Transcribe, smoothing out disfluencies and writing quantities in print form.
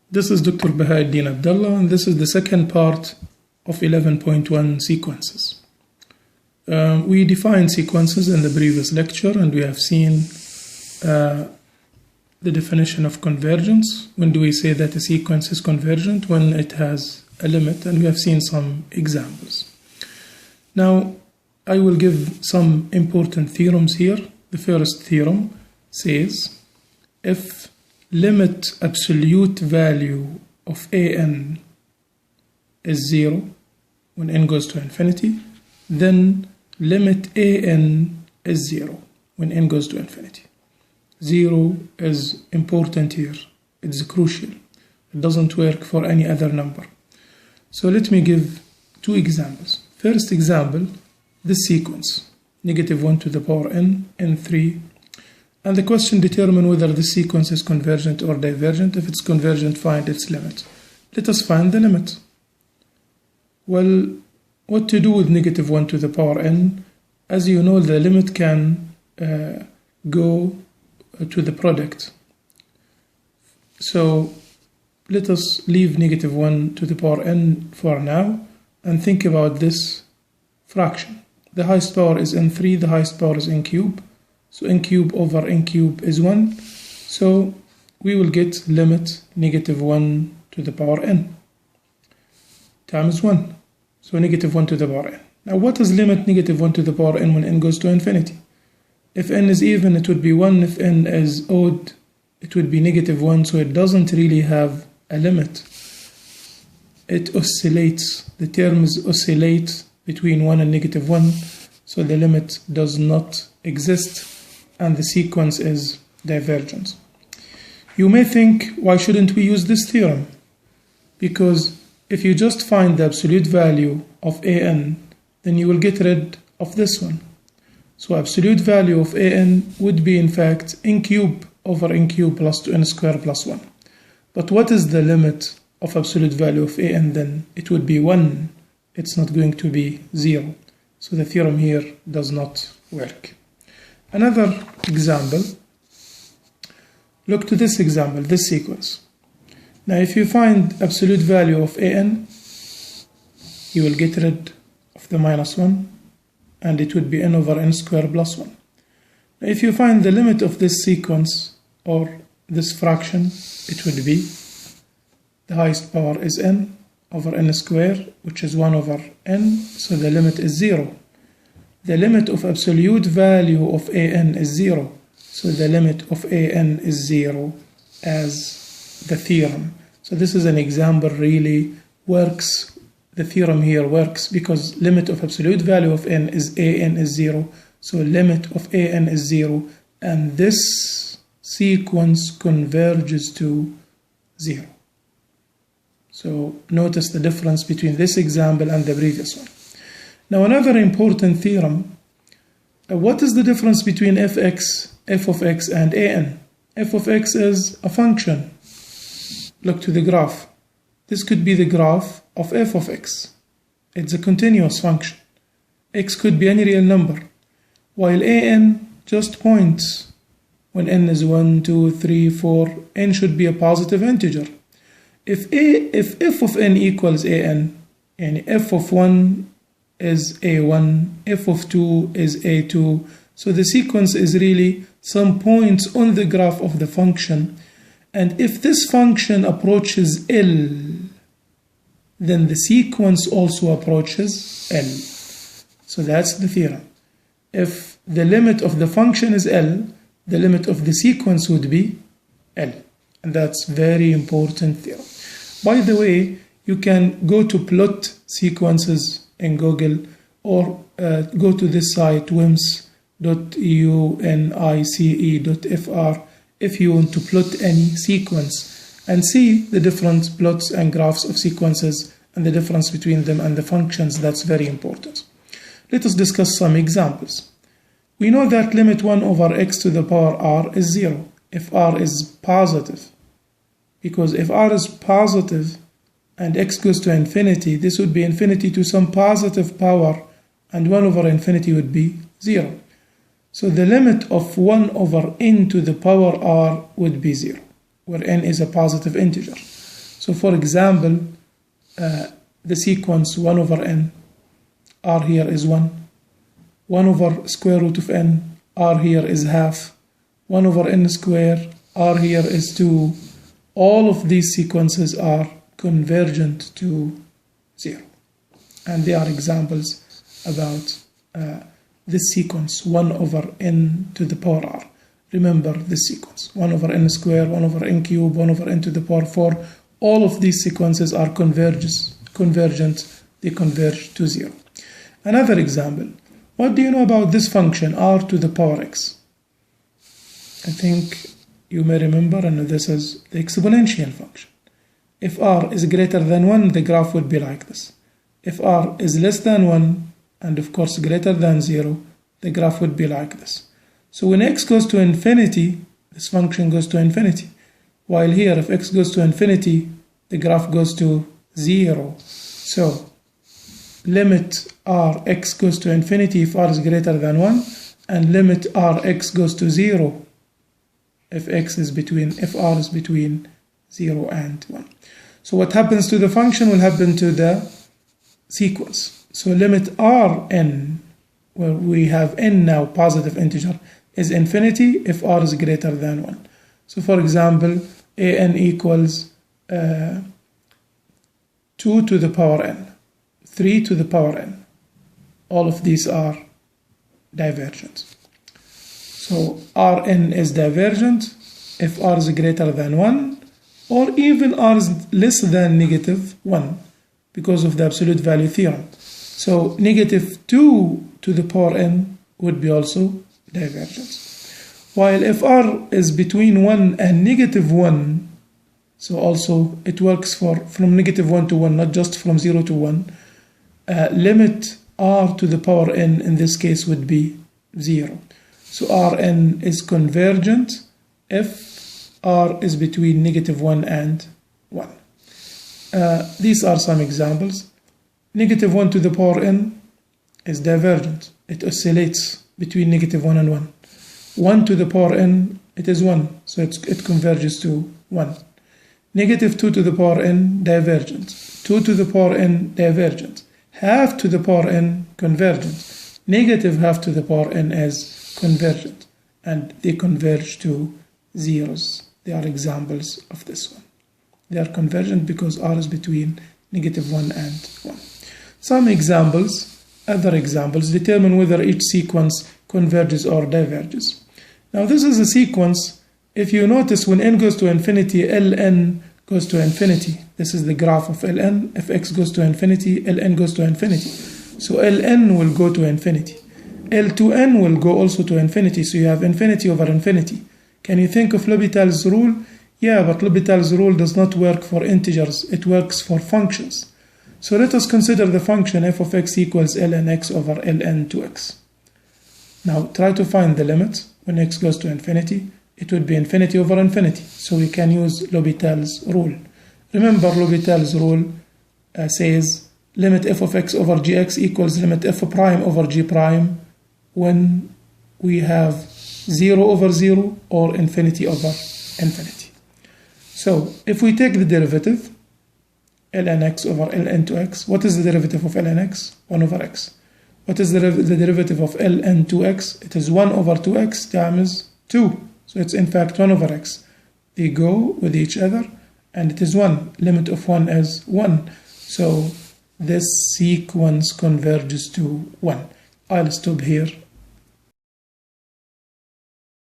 This is Dr. Bahauddin Abdullah, and this is the second part of 11.1 sequences. We defined sequences in the previous lecture, and we have seen the definition of convergence. When do we say that a sequence is convergent? When it has a limit, and we have seen some examples. Now, I will give some important theorems here. The first theorem says, if limit absolute value of an is 0 when n goes to infinity, then limit an is 0 when n goes to infinity. 0 is important here. It's crucial. It doesn't work for any other number. So let me give two examples. First example, this sequence, negative 1 to the power n, n3. And the question determine whether the sequence is convergent or divergent. If it's convergent, find its limit. Let us find the limit. Well, what to do with negative 1 to the power n? As you know, the limit can go to the product. So let us leave negative 1 to the power n for now and think about this fraction. The highest power is n3, the highest power is n cube. So n cube over n cube is 1. So we will get limit negative 1 to the power n times 1. So negative 1 to the power n. Now what is limit negative 1 to the power n when n goes to infinity? If n is even, it would be 1. If n is odd, it would be negative 1. So it doesn't really have a limit. It oscillates. The terms oscillate between 1 and negative 1. So the limit does not exist, and the sequence is divergent. You may think, why shouldn't we use this theorem? Because if you just find the absolute value of an, then you will get rid of this one. So absolute value of an would be in fact n cube over n cube plus 2n squared plus 1. But what is the limit of absolute value of an then? It would be 1. It's not going to be 0. So the theorem here does not work. Another example, look to this example, this sequence. Now if you find absolute value of an, you will get rid of the minus 1, and it would be n over n squared plus 1. Now if you find the limit of this sequence or this fraction, it would be the highest power is n over n squared, which is 1 over n, so the limit is 0. The limit of absolute value of an is 0, so the limit of an is 0 as the theorem. So this is an example really works. The theorem here works because limit of absolute value of n is 0, so limit of an is 0, and this sequence converges to 0. So notice the difference between this example and the previous one. Now another important theorem, what is the difference between f of x and an? F of x is a function. Look to the graph. This could be the graph of f of x. It's a continuous function. X could be any real number, while an just points. When n is 1, 2, 3, 4, n should be a positive integer. If f of n equals an, and f of 1 is a1, f of 2 is a2, so the sequence is really some points on the graph of the function, and if this function approaches L, then the sequence also approaches L. So that's the theorem. If the limit of the function is L, the limit of the sequence would be L, and that's very important theorem. By the way, you can go to plot sequences in Google, or go to this site wims.unice.fr if you want to plot any sequence and see the different plots and graphs of sequences and the difference between them and the functions. That's very important. Let us discuss some examples. We know that limit 1 over x to the power r is 0 if r is positive, because if r is positive and x goes to infinity, this would be infinity to some positive power, and 1 over infinity would be 0. So the limit of 1 over n to the power r would be 0, where n is a positive integer. So for example, the sequence 1 over n, r here is 1. 1 over square root of n, r here is half. 1 over n square, r here is 2. All of these sequences are convergent to 0. And they are examples about this sequence, 1 over n to the power r. Remember this sequence, 1 over n square, 1 over n cube, 1 over n to the power 4. All of these sequences are convergent, they converge to 0. Another example, what do you know about this function, r to the power x? I think you may remember, and this is the exponential function. If r is greater than 1, the graph would be like this. If r is less than 1, and of course greater than 0, the graph would be like this. So when x goes to infinity, this function goes to infinity. While here, if x goes to infinity, the graph goes to 0. So limit Rx goes to infinity if r is greater than 1, and limit Rx goes to 0 if r is between 0 and 1. So what happens to the function will happen to the sequence. So limit Rn, where we have n now, positive integer, is infinity if r is greater than 1. So for example, an equals 2 to the power n, 3 to the power n. All of these are divergent. So Rn is divergent if r is greater than 1, or even r is less than -1 because of the absolute value theorem. So -2 to the power n would be also divergent. While if r is between 1 and -1, so also it works from -1 to 1, not just from 0 to 1, limit r to the power n in this case would be 0. So Rn is convergent if r is between -1 and 1. These are some examples. -1 to the power n is divergent. It oscillates between -1 and 1. 1 to the power n, it is 1, so it converges to 1. -2 to the power n, divergent. 2 to the power n, divergent. Half to the power n, convergent. -half to the power n is convergent, and they converge to zeros. They are examples of this one. They are convergent because r is between -1 and 1. Some examples, other examples, determine whether each sequence converges or diverges. Now this is a sequence. If you notice, when n goes to infinity, ln goes to infinity. This is the graph of ln. If x goes to infinity, ln goes to infinity. So ln will go to infinity. L2n will go also to infinity, so you have infinity over infinity. Can you think of L'Hopital's rule? Yeah, but L'Hopital's rule does not work for integers, it works for functions. So let us consider the function f of x equals ln x over ln 2x. Now try to find the limit. When x goes to infinity, it would be infinity over infinity, so we can use L'Hopital's rule. Remember, L'Hopital's rule says limit f of x over gx equals limit f prime over g prime when we have 0 over 0 or infinity over infinity. So if we take the derivative, ln x over ln 2x, what is the derivative of ln x? 1 over x. What is the derivative of ln 2x? It is 1 over 2x times 2. So it's in fact 1 over x. They go with each other, and it is 1. Limit of 1 is 1. So this sequence converges to 1. I'll stop here.